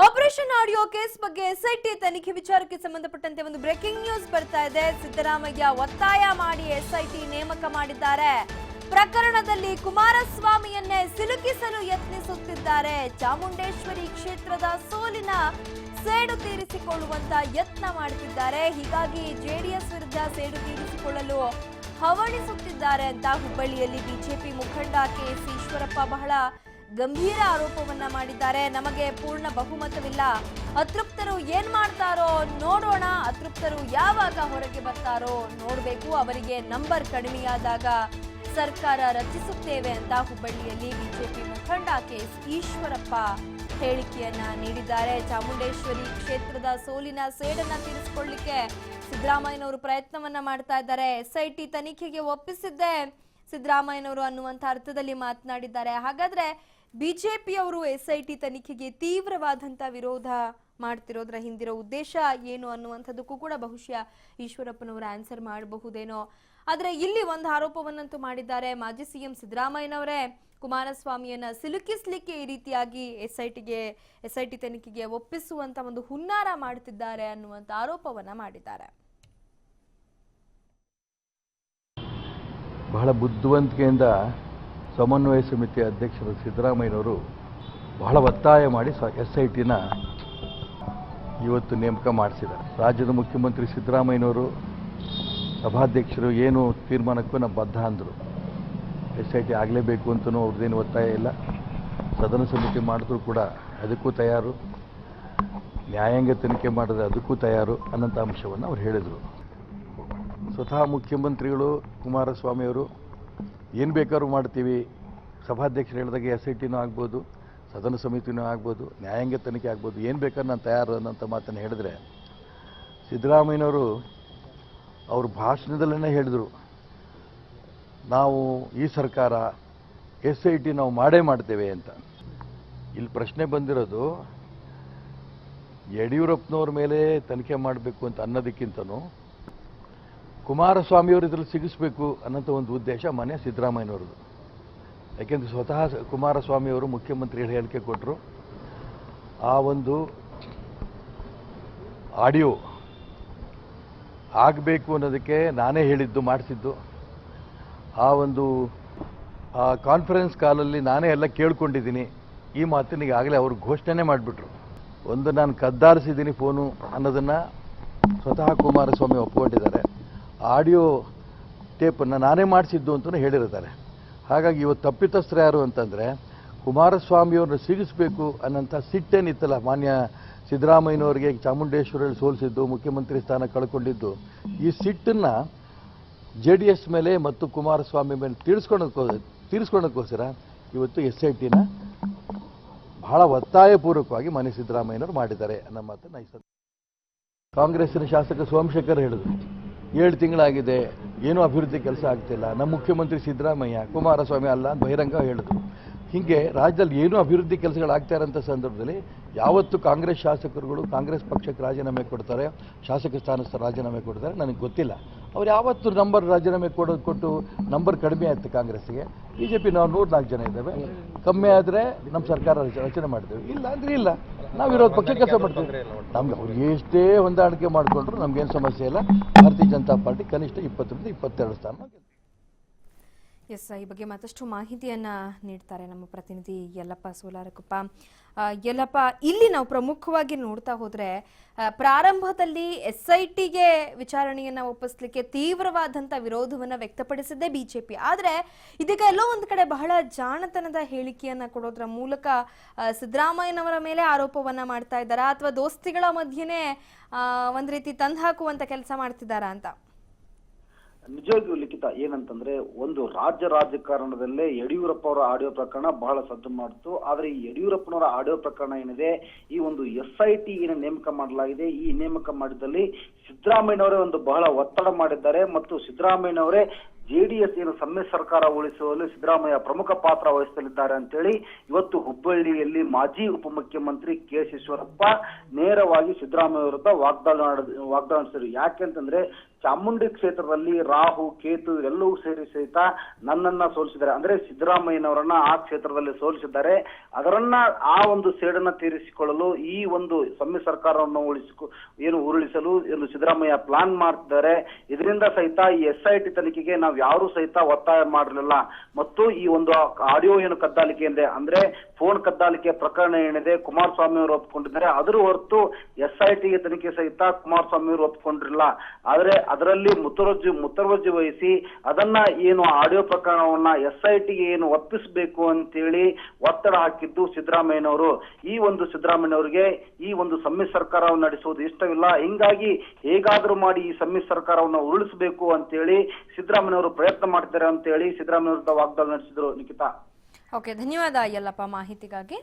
Operation audio case ಬಗ್ಗೆ SIT ತನಿಖೆ ವಿಚಾರಕ್ಕೆ ಸಂಬಂಧಪಟ್ಟಂತೆ ಒಂದು ಬ್ರೇಕಿಂಗ್ ನ್ಯೂಸ್ ಬರ್ತಾ ಇದೆ. ಸಿದ್ದರಾಮಯ್ಯ ಒತ್ತಾಯ ಮಾಡಿ ಎಸ್ಐಟಿ ನೇಮಕ ಮಾಡಿದ್ದಾರೆ. ಪ್ರಕರಣದಲ್ಲಿ ಕುಮಾರಸ್ವಾಮಿಯನ್ನೇ ಸಿಲುಕಿಸಲು ಯತ್ನಿಸುತ್ತಿದ್ದಾರೆ. ಚಾಮುಂಡೇಶ್ವರಿ ಕ್ಷೇತ್ರದ ಸೋಲಿನ ಸೇಡು ತೀರಿಸಿಕೊಳ್ಳುವಂತ ಯತ್ನ ಮಾಡುತ್ತಿದ್ದಾರೆ. ಹೀಗಾಗಿ ಜೆಡಿಎಸ್ ವಿರುದ್ಧ ಸೇಡು ತೀರಿಸಿಕೊಳ್ಳಲು ಹವಣಿಸುತ್ತಿದ್ದಾರೆ ಅಂತ ಹುಬ್ಬಳ್ಳಿಯಲ್ಲಿ ಬಿಜೆಪಿ ಮುಖಂಡ ಕೆಎಸ್ ಈಶ್ವರಪ್ಪ ಬಹಳ ಗಂಭೀರ ಆರೋಪವನ್ನ ಮಾಡಿದ್ದಾರೆ. ನಮಗೆ ಪೂರ್ಣ ಬಹುಮತವಿಲ್ಲ, ಅತೃಪ್ತರು ಏನ್ ಮಾಡ್ತಾರೋ ನೋಡೋಣ, ಅತೃಪ್ತರು ಯಾವಾಗ ಹೊರಗೆ ಬರ್ತಾರೋ ನೋಡಬೇಕು, ಅವರಿಗೆ ನಂಬರ್ ಕಡಿಮೆಯಾದಾಗ ಸರ್ಕಾರ ರಚಿಸುತ್ತೇವೆ ಅಂತ ಹುಬ್ಬಳ್ಳಿಯಲ್ಲಿ ಬಿಜೆಪಿ ಮುಖಂಡ ಕೆಎಸ್ ಈಶ್ವರಪ್ಪ ಹೇಳಿಕೆಯನ್ನ ನೀಡಿದ್ದಾರೆ. ಚಾಮುಂಡೇಶ್ವರಿ ಕ್ಷೇತ್ರದ ಸೋಲಿನ ಸೇಡನ್ನ ತೀರಿಸಿಕೊಳ್ಳಲಿಕ್ಕೆ ಸಿದ್ದರಾಮಯ್ಯನವರು ಪ್ರಯತ್ನವನ್ನ ಮಾಡ್ತಾ ಇದ್ದಾರೆ. ಎಸ್ಐಟಿ ತನಿಖೆಗೆ ಒಪ್ಪಿಸಿದ್ದೆ ಸಿದ್ದರಾಮಯ್ಯನವರು ಅನ್ನುವಂಥ ಅರ್ಥದಲ್ಲಿ ಮಾತನಾಡಿದ್ದಾರೆ. ಹಾಗಾದ್ರೆ ಬಿಜೆಪಿಯವರು ಎಸ್ಐಟಿ ತನಿಖೆಗೆ ತೀವ್ರವಾದಂತ ವಿರೋಧ ಮಾಡ್ತಿರೋದ್ರ ಹಿಂದಿರೋ ಉದ್ದೇಶ ಏನು ಅನ್ನುವಂಥದ್ದಕ್ಕೂ ಕೂಡ ಬಹುಶಃ ಈಶ್ವರಪ್ಪನವರು ಆನ್ಸರ್ ಮಾಡಬಹುದೇನೋ. ಆದ್ರೆ ಇಲ್ಲಿ ಒಂದು ಆರೋಪವನ್ನಂತೂ ಮಾಡಿದ್ದಾರೆ. ಮಾಜಿ ಸಿಎಂ ಸಿದ್ದರಾಮಯ್ಯನವರೇ ಕುಮಾರಸ್ವಾಮಿಯನ್ನ ಸಿಲುಕಿಸ್ಲಿಕ್ಕೆ ಈ ರೀತಿಯಾಗಿ ಎಸ್ಐಟಿ ತನಿಖೆಗೆ ಒಪ್ಪಿಸುವಂತ ಒಂದು ಹುನ್ನಾರ ಮಾಡುತ್ತಿದ್ದಾರೆ ಅನ್ನುವಂತ ಆರೋಪವನ್ನ ಮಾಡಿದ್ದಾರೆ. ಬಹಳ ಬುದ್ಧಿವಂತಿಕೆಯಿಂದ ಸಮನ್ವಯ ಸಮಿತಿಯ ಅಧ್ಯಕ್ಷರು ಸಿದ್ದರಾಮಯ್ಯನವರು ಬಹಳ ಒತ್ತಾಯ ಮಾಡಿ ಎಸ್ಐಟಿನ ಇವತ್ತು ನೇಮಕ ಮಾಡಿಸಿದ್ದಾರೆ. ರಾಜ್ಯದ ಮುಖ್ಯಮಂತ್ರಿ ಸಿದ್ದರಾಮಯ್ಯನವರು ಸಭಾಧ್ಯಕ್ಷರು ಏನು ತೀರ್ಮಾನಕ್ಕೂ ನಾವು ಬದ್ಧ ಅಂದರು. ಎಸ್ಐಟಿ ಆಗಲೇಬೇಕು ಅಂತಲೂ ಅವ್ರದ್ದೇನು ಒತ್ತಾಯ ಇಲ್ಲ. ಸದನ ಸಮಿತಿ ಮಾಡಿದ್ರು ಕೂಡ ಅದಕ್ಕೂ ತಯಾರು, ನ್ಯಾಯಾಂಗ ತನಿಖೆ ಮಾಡಿದ್ರೆ ಅದಕ್ಕೂ ತಯಾರು ಅನ್ನೋಂಥ ಅಂಶವನ್ನು ಅವ್ರು ಹೇಳಿದರು. ಸ್ವತಃ ಮುಖ್ಯಮಂತ್ರಿಗಳು ಕುಮಾರಸ್ವಾಮಿಯವರು ಏನು ಬೇಕಾದ್ರೂ ಮಾಡ್ತೀವಿ, ಸಭಾಧ್ಯಕ್ಷರು ಹೇಳಿದಾಗ ಎಸ್ಐಟಿನೂ ಆಗ್ಬೋದು, ಸದನ ಸಮಿತಿನೂ ಆಗ್ಬೋದು, ನ್ಯಾಯಾಂಗ ತನಿಖೆ ಆಗ್ಬೋದು, ಏನು ಬೇಕಾದ್ರೂ ನಾನು ತಯಾರು ಅನ್ನೋಂಥ ಮಾತನ್ನು ಹೇಳಿದ್ರೆ ಸಿದ್ದರಾಮಯ್ಯನವರು ಅವ್ರ ಭಾಷಣದಲ್ಲೇ ಹೇಳಿದರು, ನಾವು ಈ ಸರ್ಕಾರ ಎಸ್ಐಟಿ ನಾವು ಮಾಡೇ ಮಾಡ್ತೇವೆ ಅಂತ. ಇಲ್ಲಿ ಪ್ರಶ್ನೆ ಬಂದಿರೋದು ಯಡಿಯೂರಪ್ಪನವ್ರ ಮೇಲೆ ತನಿಖೆ ಮಾಡಬೇಕು ಅಂತ ಅನ್ನೋದಕ್ಕಿಂತನೂ ಕುಮಾರಸ್ವಾಮಿಯವರು ಇದರಲ್ಲಿ ಸಿಗಿಸ್ಬೇಕು ಅನ್ನೋಂಥ ಒಂದು ಉದ್ದೇಶ ಮನೆ ಸಿದ್ದರಾಮಯ್ಯನವ್ರದ್ದು. ಯಾಕೆಂದರೆ ಸ್ವತಃ ಕುಮಾರಸ್ವಾಮಿಯವರು ಮುಖ್ಯಮಂತ್ರಿಗಳು ಹೇಳಿಕೆ ಕೊಟ್ಟರು. ಆ ಒಂದು ಆಡಿಯೋ ಆಗಬೇಕು ಅನ್ನೋದಕ್ಕೆ ನಾನೇ ಹೇಳಿದ್ದು, ಮಾಡಿಸಿದ್ದು. ಆ ಒಂದು ಕಾನ್ಫರೆನ್ಸ್ ಕಾಲಲ್ಲಿ ನಾನೇ ಎಲ್ಲ ಕೇಳ್ಕೊಂಡಿದ್ದೀನಿ. ಈ ಮಾತನ್ನ ಈಗಾಗಲೇ ಅವರು ಘೋಷಣೆ ಮಾಡಿಬಿಟ್ರು. ಒಂದು ನಾನು ಕದ್ದಾರಿಸಿದ್ದೀನಿ ಫೋನು ಅನ್ನೋದನ್ನು ಸ್ವತಃ ಕುಮಾರಸ್ವಾಮಿ ಒಪ್ಕೊಂಡಿದ್ದಾರೆ. ಆಡಿಯೋ ಟೇಪನ್ನು ನಾನೇ ಮಾಡಿಸಿದ್ದು ಅಂತಲೂ ಹೇಳಿರ್ತಾರೆ. ಹಾಗಾಗಿ ಇವತ್ತು ತಪ್ಪಿತಸ್ಥರು ಯಾರು ಅಂತಂದರೆ ಕುಮಾರಸ್ವಾಮಿಯವ್ರನ್ನ ಸಿಗಿಸ್ಬೇಕು ಅನ್ನೋಂಥ ಸಿಟ್ಟೇನಿತ್ತಲ್ಲ ಮಾನ್ಯ ಸಿದ್ದರಾಮಯ್ಯನವರಿಗೆ ಚಾಮುಂಡೇಶ್ವರಿಯಲ್ಲಿ ಸೋಲಿಸಿದ್ದು, ಮುಖ್ಯಮಂತ್ರಿ ಸ್ಥಾನ ಕಳ್ಕೊಂಡಿದ್ದು, ಈ ಸಿಟ್ಟನ್ನು JDS ಮೇಲೆ ಮತ್ತು ಕುಮಾರಸ್ವಾಮಿ ಮೇಲೆ ತೀರಿಸ್ಕೊಳ್ಳೋಕ್ಕೋಸ್ಕರ ಇವತ್ತು ಎಸ್ಐಟಿನ ಬಹಳ ಒತ್ತಾಯಪೂರ್ವಕವಾಗಿ ಮನೆ ಸಿದ್ದರಾಮಯ್ಯನವರು ಮಾಡಿದ್ದಾರೆ ಅನ್ನೋ ಮಾತನ್ನು ಕಾಂಗ್ರೆಸ್ಸಿನ ಶಾಸಕ ಸೋಮಶೇಖರ್ ಹೇಳಿದ್ರು. 7 ತಿಂಗಳಾಗಿದೆ, ಏನೂ ಅಭಿವೃದ್ಧಿ ಕೆಲಸ ಆಗ್ತಿಲ್ಲ, ನಮ್ಮ ಮುಖ್ಯಮಂತ್ರಿ ಸಿದ್ದರಾಮಯ್ಯ ಕುಮಾರಸ್ವಾಮಿ ಅಲ್ಲ ಅಂತ ಬಹಿರಂಗ ಹೇಳಿದ್ರು. ಹೀಗೆ ರಾಜ್ಯದಲ್ಲಿ ಏನೂ ಅಭಿವೃದ್ಧಿ ಕೆಲಸಗಳಾಗ್ತಾ ಇರೋಂಥ ಸಂದರ್ಭದಲ್ಲಿ ಯಾವತ್ತು ಕಾಂಗ್ರೆಸ್ ಶಾಸಕರುಗಳು ಕಾಂಗ್ರೆಸ್ ಪಕ್ಷಕ್ಕೆ ರಾಜೀನಾಮೆ ಕೊಡ್ತಾರೆ, ಶಾಸಕ ಸ್ಥಾನಸ್ಥ ರಾಜೀನಾಮೆ ಕೊಡ್ತಾರೆ ನನಗೆ ಗೊತ್ತಿಲ್ಲ. ಅವ್ರು ಯಾವತ್ತು ನಂಬರ್ ರಾಜೀನಾಮೆ ಕೊಟ್ಟು ನಂಬರ್ ಕಡಿಮೆ ಆಯ್ತು ಕಾಂಗ್ರೆಸ್ಸಿಗೆ. BJP ನಾವು 104 ಜನ ಇದ್ದೇವೆ, ಕಮ್ಮಿ ಆದರೆ ನಮ್ಮ ಸರ್ಕಾರ ರಚನೆ ಮಾಡ್ತೇವೆ, ಇಲ್ಲ ಅಂದರೆ ಇಲ್ಲ, ನಾವು ವಿರೋಧ ಪಕ್ಷ ಕೆಲಸ ಮಾಡ್ತೇವೆ. ನಮ್ಗೆ ಅವ್ರು ಎಷ್ಟೇ ಹೊಂದಾಣಿಕೆ ಮಾಡಿಕೊಂಡ್ರು ನಮಗೇನು ಸಮಸ್ಯೆ ಇಲ್ಲ. ಭಾರತೀಯ ಜನತಾ ಪಾರ್ಟಿ ಕನಿಷ್ಠ 20ರಿಂದ 22 ಸ್ಥಾನ. ಎಸ್, ಈ ಬಗ್ಗೆ ಮತ್ತಷ್ಟು ಮಾಹಿತಿಯನ್ನ ನೀಡ್ತಾರೆ ನಮ್ಮ ಪ್ರತಿನಿಧಿ ಯಲ್ಲಪ್ಪ ಸೋಲಾರಕೊಪ್ಪ. ಯಲ್ಲಪ್ಪ, ಇಲ್ಲಿ ನಾವು ಪ್ರಮುಖವಾಗಿ ನೋಡ್ತಾ ಹೋದ್ರೆ ಪ್ರಾರಂಭದಲ್ಲಿ ಎಸ್ಐಟಿಗೆ ವಿಚಾರಣೆಯನ್ನ ಒಪ್ಪಿಸಲಿಕ್ಕೆ ತೀವ್ರವಾದಂಥ ವಿರೋಧವನ್ನ ವ್ಯಕ್ತಪಡಿಸಿದ್ದೇ ಬಿಜೆಪಿ. ಆದರೆ ಇದೀಗ ಎಲ್ಲೋ ಒಂದು ಕಡೆ ಬಹಳ ಜಾಣತನದ ಹೇಳಿಕೆಯನ್ನ ಕೊಡೋದ್ರ ಮೂಲಕ ಸಿದ್ದರಾಮಯ್ಯನವರ ಮೇಲೆ ಆರೋಪವನ್ನ ಮಾಡ್ತಾ ಇದ್ದಾರಾ, ಅಥವಾ ದೋಸ್ತಿಗಳ ಮಧ್ಯೆನೇ ಒಂದ್ ರೀತಿ ತಂದು ಹಾಕುವಂತ ಕೆಲಸ ಮಾಡ್ತಿದ್ದಾರಾ ಅಂತ? ನಿಜವಾಗಿಯೂ ಲಿಖಿತ ಏನಂತಂದ್ರೆ, ಒಂದು ರಾಜ್ಯ ರಾಜಕಾರಣದಲ್ಲೇ ಯಡಿಯೂರಪ್ಪ ಅವರ ಆಡಿಯೋ ಪ್ರಕರಣ ಬಹಳ ಸದ್ದು ಮಾಡಿತು. ಆದ್ರೆ ಈ ಯಡಿಯೂರಪ್ಪನವರ ಆಡಿಯೋ ಪ್ರಕರಣ ಏನಿದೆ, ಈ ಒಂದು SIT ಏನು ನೇಮಕ ಮಾಡಲಾಗಿದೆ, ಈ ನೇಮಕ ಮಾಡಿದಲ್ಲಿ ಸಿದ್ದರಾಮಯ್ಯನವರೇ ಒಂದು ಬಹಳ ಒತ್ತಡ ಮಾಡಿದ್ದಾರೆ ಮತ್ತು ಸಿದ್ದರಾಮಯ್ಯನವರೇ JDS ಏನು ಸಮ್ಮಿಶ್ರ ಸರ್ಕಾರ ಉಳಿಸುವಲ್ಲಿ ಸಿದ್ದರಾಮಯ್ಯ ಪ್ರಮುಖ ಪಾತ್ರ ವಹಿಸಲಿದ್ದಾರೆ ಅಂತೇಳಿ ಇವತ್ತು ಹುಬ್ಬಳ್ಳಿಯಲ್ಲಿ ಮಾಜಿ ಉಪಮುಖ್ಯಮಂತ್ರಿ KS ಈಶ್ವರಪ್ಪ ನೇರವಾಗಿ ಸಿದ್ದರಾಮಯ್ಯ ವಿರುದ್ಧ ವಾಗ್ದಾನ ನಡೆಸಿದರು. ಯಾಕೆಂತಂದ್ರೆ ಚಾಮುಂಡಿ ಕ್ಷೇತ್ರದಲ್ಲಿ ರಾಹು ಕೇತು ಎಲ್ಲವೂ ಸೇರಿ ಸಹಿತ ನನ್ನನ್ನ ಸೋಲಿಸಿದ್ದಾರೆ. ಅಂದ್ರೆ ಸಿದ್ದರಾಮಯ್ಯನವರನ್ನ ಆ ಕ್ಷೇತ್ರದಲ್ಲಿ ಸೋಲಿಸಿದ್ದಾರೆ. ಅದರನ್ನ ಆ ಒಂದು ಸೇಡನ್ನ ತೀರಿಸಿಕೊಳ್ಳಲು ಈ ಒಂದು ಸಮ್ಮಿಶ್ರ ಸರ್ಕಾರವನ್ನು ಉರುಳಿಸಲು ಎಂದು ಸಿದ್ದರಾಮಯ್ಯ ಪ್ಲಾನ್ ಮಾಡ್ತಿದ್ದಾರೆ. ಇದರಿಂದ ಸಹಿತ ಈ SIT ತನಿಖೆಗೆ ನಾವು ಯಾರು ಸಹಿತ ಒತ್ತಾಯ ಮಾಡಲಿಲ್ಲ. ಮತ್ತು ಈ ಒಂದು ಆಡಿಯೋ ಏನು ಕದ್ದಾಲಿಕೆ ಇದೆ ಅಂದ್ರೆ ಫೋನ್ ಕದ್ದಾಲಿಕೆ ಪ್ರಕರಣ ಏನಿದೆ ಕುಮಾರಸ್ವಾಮಿ ಅವರು ಒಪ್ಪಿಕೊಂಡಿದ್ದಾರೆ. ಅದರ ಹೊರತು SIT ತನಿಖೆ ಸಹಿತ ಕುಮಾರಸ್ವಾಮಿ ಅವರು ಒಪ್ಪಿಕೊಂಡಿರಲಿಲ್ಲ. ಆದ್ರೆ ಅದರಲ್ಲಿ ಮುತುವರ್ಜಿ ವಹಿಸಿ ಅದನ್ನ ಏನು ಆಡಿಯೋ ಪ್ರಕರಣವನ್ನ SIT ಏನು ಒಪ್ಪಿಸಬೇಕು ಅಂತೇಳಿ ಒತ್ತಡ ಹಾಕಿದ್ದು ಸಿದ್ದರಾಮಯ್ಯನವರು. ಈ ಒಂದು ಸಿದ್ದರಾಮಯ್ಯನವರಿಗೆ ಈ ಒಂದು ಸಮ್ಮಿಶ್ರ ಸರ್ಕಾರವನ್ನು ನಡೆಸುವುದು ಇಷ್ಟವಿಲ್ಲ. ಹಿಂಗಾಗಿ ಹೇಗಾದ್ರೂ ಮಾಡಿ ಈ ಸಮ್ಮಿಶ್ರ ಸರ್ಕಾರವನ್ನು ಉರುಳಿಸಬೇಕು ಅಂತೇಳಿ ಸಿದ್ದರಾಮಯ್ಯನವರು ಪ್ರಯತ್ನ ಮಾಡ್ತಾರೆ ಅಂತೇಳಿ ಸಿದ್ದರಾಮಯ್ಯ ವಿರುದ್ಧ ವಾಗ್ದಾಳಿ ನಡೆಸಿದ್ರು. ನಿಖಿತಾ, ಓಕೆ, ಧನ್ಯವಾದ ಯಲ್ಲಪ್ಪ ಮಾಹಿತಿಗಾಗಿ.